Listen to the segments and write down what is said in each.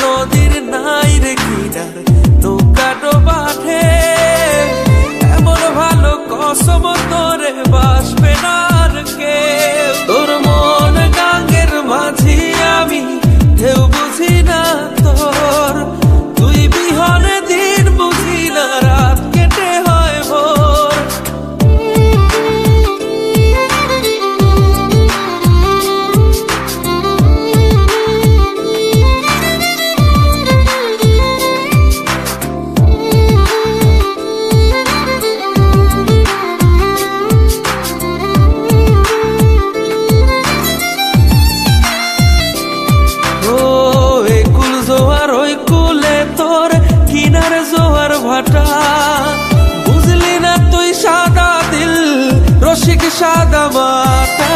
নদীর নাই রে কিনার নৌকা ডোবাঠে এমন ভালো কসম তোরে বাসবে না আর কেউ। তোর মন গাঙ্গের মাঝি আমি ঢেউ বুঝি না তোর, তুই বিহনে দিন বুঝি না রাত কেটে হয় ভোর। কিনারে জোয়ার ভাটা বুঝলি না তুই সাদা দিল রসিক সাদা মাটা।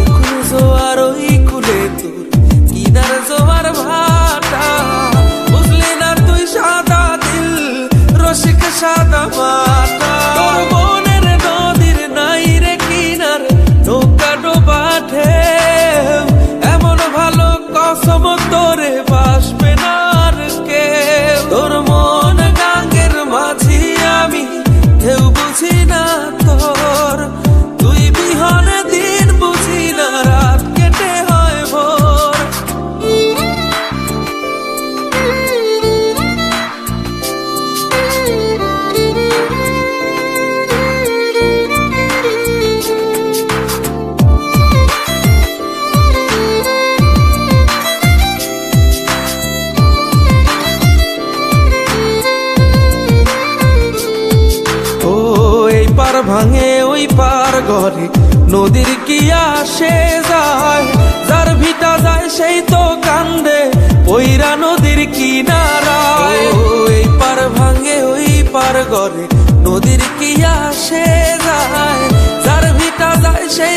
একুল জোয়ার ওই কুলে তোর কিনারে জোয়ার ভাটা বুঝলি না তুই সাদা দিল রসিক সাদা মাটা। তোর মনের নদীর নাই রে কিনার নৌকা ডোবাঠে এমন ভালো কসম তোরে বাসবে না আর কেউ। তোর মন গাঙ্গের মাঝি আমি ঢেউ বুঝি না তোর, তুই বিহনে দিন বুঝি না রাত কেটে হয় ভোর। পার ভাঙে ওই পার ঘরে নদীর কি আসে যায়, যার ভিটা যায় সেই তো কান্দে পইরা নদীর কিনারায়। ওই পার ভাঙে ওই পার ঘরে নদীর কি আসে যায়, যার ভিটা যায় সেই